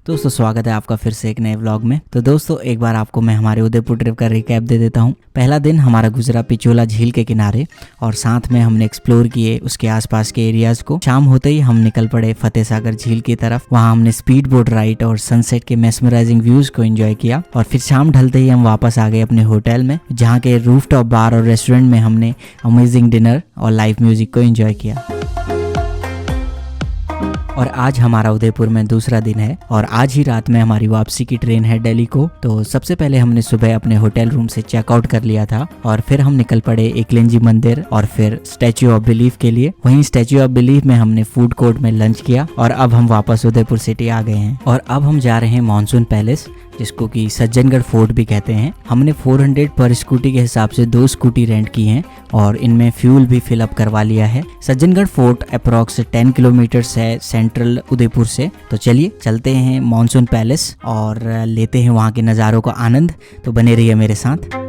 दोस्तों स्वागत है आपका फिर से एक नए व्लॉग में। तो दोस्तों एक बार आपको मैं हमारे उदयपुर ट्रिप का रिकैप दे देता हूँ। पहला दिन हमारा गुजरा पिचोला झील के किनारे और साथ में हमने एक्सप्लोर किए उसके आसपास के एरियाज को। शाम होते ही हम निकल पड़े फतेह सागर झील की तरफ। वहाँ हमने स्पीड बोट राइड और सनसेट के मेस्मराइजिंग व्यूज को एंजॉय किया और फिर शाम ढलते ही हम वापस आ गए अपने होटल में, जहाँ के रूफटॉप बार और रेस्टोरेंट में हमने अमेजिंग डिनर और लाइव म्यूजिक को एंजॉय किया। और आज हमारा उदयपुर में दूसरा दिन है और आज ही रात में हमारी वापसी की ट्रेन है दिल्ली को। तो सबसे पहले हमने सुबह अपने होटल रूम से चेकआउट कर लिया था और फिर हम निकल पड़े एकलिंगजी मंदिर और फिर स्टैच्यू ऑफ बिलीफ के लिए। वहीं स्टैच्यू ऑफ बिलीफ में हमने फूड कोर्ट में लंच किया और अब हम वापस उदयपुर सिटी आ गए हैं। और अब हम जा रहे हैं मानसून पैलेस, जिसको कि सज्जनगढ़ फोर्ट भी कहते हैं। हमने 400 पर स्कूटी के हिसाब से 2 स्कूटी रेंट की हैं और इनमें फ्यूल भी फिल अप करवा लिया है। सज्जनगढ़ फोर्ट अप्रॉक्स 10 किलोमीटर है सेंट्रल उदयपुर से। तो चलिए चलते हैं मानसून पैलेस और लेते हैं वहाँ के नज़ारों का आनंद। तो बने रहिए मेरे साथ।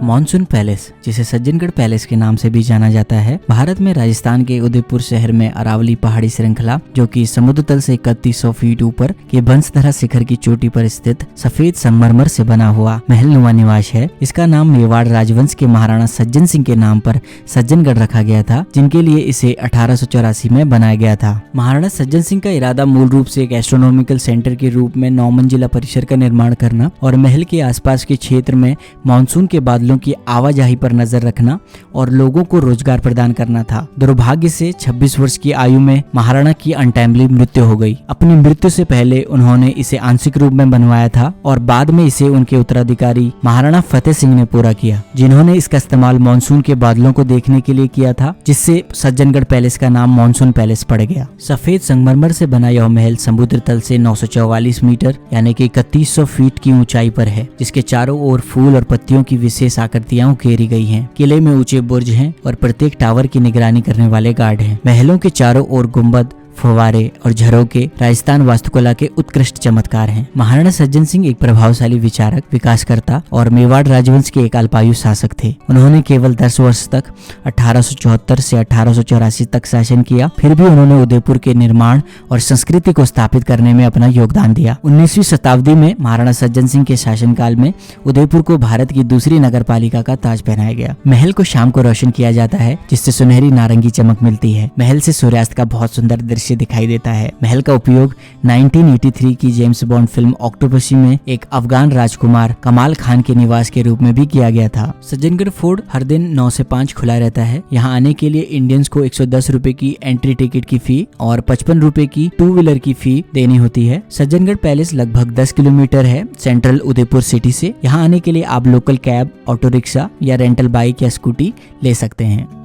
मानसून पैलेस, जिसे सज्जनगढ़ पैलेस के नाम से भी जाना जाता है, भारत में राजस्थान के उदयपुर शहर में अरावली पहाड़ी श्रृंखला, जो कि समुद्र तल से 3100 फीट ऊपर के बंसधरा शिखर की चोटी पर स्थित सफेद संगमरमर से बना हुआ महलनुमा निवास है। इसका नाम मेवाड़ राजवंश के महाराणा सज्जन सिंह के नाम पर सज्जनगढ़ रखा गया था, जिनके लिए इसे 1884 में बनाया गया था। महाराणा सज्जन सिंह का इरादा मूल रूप से एक एस्ट्रोनॉमिकल सेंटर के रूप में 9 मंजिला परिसर का निर्माण करना और महल के आसपास के क्षेत्र में मानसून के बादलों की आवाजाही पर नजर रखना और लोगों को रोजगार प्रदान करना था। दुर्भाग्य से 26 वर्ष की आयु में महाराणा की अनटाइमली मृत्यु हो गई। अपनी मृत्यु से पहले उन्होंने इसे आंशिक रूप में बनवाया था और बाद में इसे उनके उत्तराधिकारी महाराणा फतेह सिंह ने पूरा किया, जिन्होंने इसका इस्तेमाल मानसून के बादलों को देखने के लिए किया था, जिससे सज्जनगढ़ पैलेस का नाम मानसून पैलेस पड़ गया। सफेद संगमरमर से बना यह महल समुद्र तल से 944 मीटर यानी कि 3100 फीट की ऊंचाई पर है, जिसके चारों ओर फूल और पत्तियों की विशेष आकृतियां उकेरी गई हैं। किले में ऊंचे बुर्ज हैं और प्रत्येक टावर की निगरानी करने वाले गार्ड हैं। महलों के चारों ओर गुंबद, फव्वारे और झरोके राजस्थान वास्तुकला के उत्कृष्ट चमत्कार हैं। महाराणा सज्जन सिंह एक प्रभावशाली विचारक, विकासकर्ता और मेवाड़ राजवंश के एक अल्पायु शासक थे। उन्होंने केवल 10 वर्ष तक 1874 से 1884 तक शासन किया, फिर भी उन्होंने उदयपुर के निर्माण और संस्कृति को स्थापित करने में अपना योगदान दिया। 19वीं शताब्दी में महाराणा सज्जन सिंह के शासनकाल में उदयपुर को भारत की दूसरी नगर पालिका का ताज पहनाया गया। महल को शाम को रोशन किया जाता है, जिससे सुनहरी नारंगी चमक मिलती है। महल से सूर्यास्त का बहुत सुंदर दृश्य दिखाई देता है। महल का उपयोग 1983 की जेम्स बॉन्ड फिल्म ऑक्टोपसी में एक अफगान राजकुमार कमाल खान के निवास के रूप में भी किया गया था। सज्जनगढ़ फोर्ट हर दिन 9 से 5 खुला रहता है। यहाँ आने के लिए इंडियंस को 110 रुपए की एंट्री टिकट की फी और 55 रुपए की 2 व्हीलर की फी देनी होती है। सज्जनगढ़ पैलेस लगभग 10 किलोमीटर है सेंट्रल उदयपुर सिटी से। यहाँ आने के लिए आप लोकल कैब, ऑटो रिक्शा या रेंटल बाइक या स्कूटी ले सकते हैं।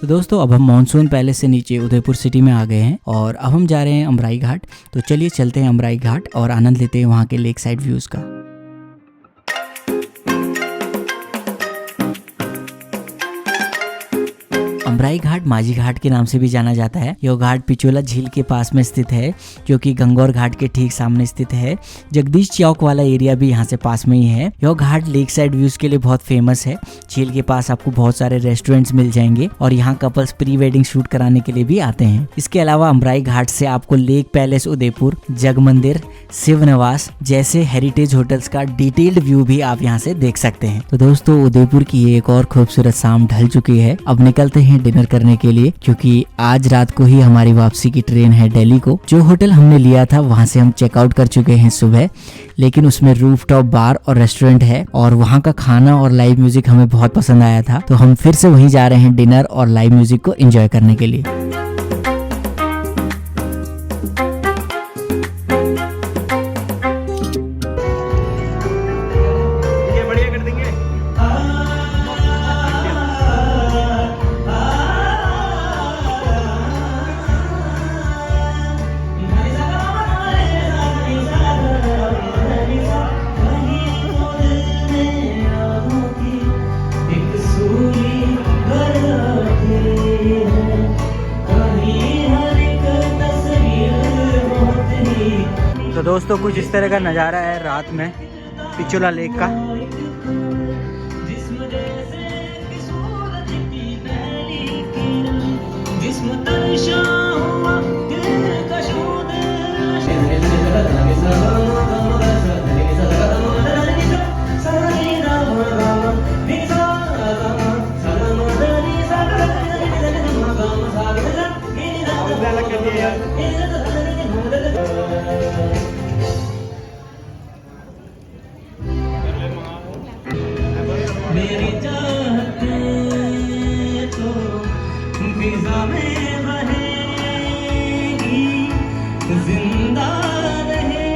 तो दोस्तों अब हम मानसून पैलेस से नीचे उदयपुर सिटी में आ गए हैं और अब हम जा रहे हैं अमराई घाट। तो चलिए चलते हैं अमराई घाट और आनंद लेते हैं वहाँ के लेक साइड व्यूज़ का। अमराई घाट माझी घाट के नाम से भी जाना जाता है। यह घाट पिचोला झील के पास में स्थित है, जो कि गंगौर घाट के ठीक सामने स्थित है। जगदीश चौक वाला एरिया भी यहाँ से पास में ही है। यह घाट लेक साइड व्यूज के लिए बहुत फेमस है। झील के पास आपको बहुत सारे रेस्टोरेंट्स मिल जाएंगे और यहाँ कपल्स प्री वेडिंग शूट कराने के लिए भी आते हैं। इसके अलावा अमराई घाट से आपको लेक पैलेस उदयपुर, जग मंदिर, शिव निवास जैसे हेरिटेज होटल्स का डिटेल्ड व्यू भी आप यहाँ से देख सकते हैं। तो दोस्तों उदयपुर की एक और खूबसूरत शाम ढल चुकी है। अब निकलते हैं डिनर करने के लिए, क्योंकि आज रात को ही हमारी वापसी की ट्रेन है दिल्ली को। जो होटल हमने लिया था वहां से हम चेकआउट कर चुके हैं सुबह, लेकिन उसमें रूफटॉप बार और रेस्टोरेंट है और वहां का खाना और लाइव म्यूजिक हमें बहुत पसंद आया था। तो हम फिर से वहीं जा रहे हैं डिनर और लाइव म्यूजिक को एंजॉय करने के लिए। तो दोस्तों कुछ इस तरह का नज़ारा है रात में पिचोला लेक का। मेरी चाहते तो फिजा में बहेगी, जिंदा रहे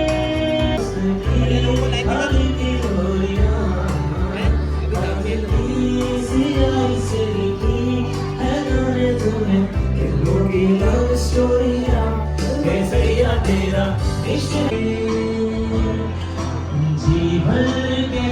तेरा इश्क जी भर के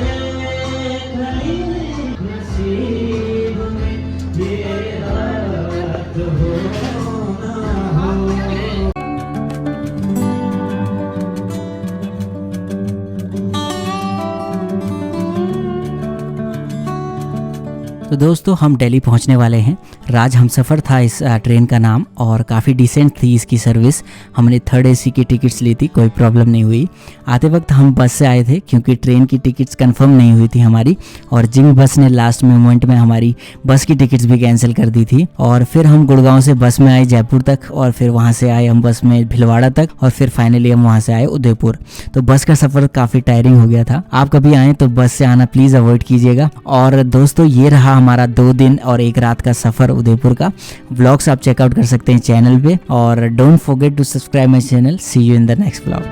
तो दोस्तों हम दिल्ली पहुंचने वाले हैं। राज हमसफ़र था इस ट्रेन का नाम और काफ़ी डिसेंट थी इसकी सर्विस। हमने 3rd AC की टिकट्स ली थी, कोई प्रॉब्लम नहीं हुई। आते वक्त हम बस से आए थे क्योंकि ट्रेन की टिकट्स कंफर्म नहीं हुई थी हमारी, और जिंग बस ने लास्ट मोमेंट में हमारी बस की टिकट्स भी कैंसिल कर दी थी। और फिर हम गुड़गांव से बस में आए जयपुर तक, और फिर वहाँ से आए हम बस में भिलवाड़ा तक, और फिर फाइनली हम वहाँ से आए उदयपुर। तो बस का सफ़र काफ़ी टायरिंग हो गया था। आप कभी आएँ तो बस से आना प्लीज़ अवॉइड कीजिएगा। और दोस्तों ये रहा हमारा 2 दिन और 1 रात का सफ़र उदयपुर का। व्लॉग्स आप चेकआउट कर सकते हैं चैनल पे, और don't forget to subscribe my channel. See you in the next vlog.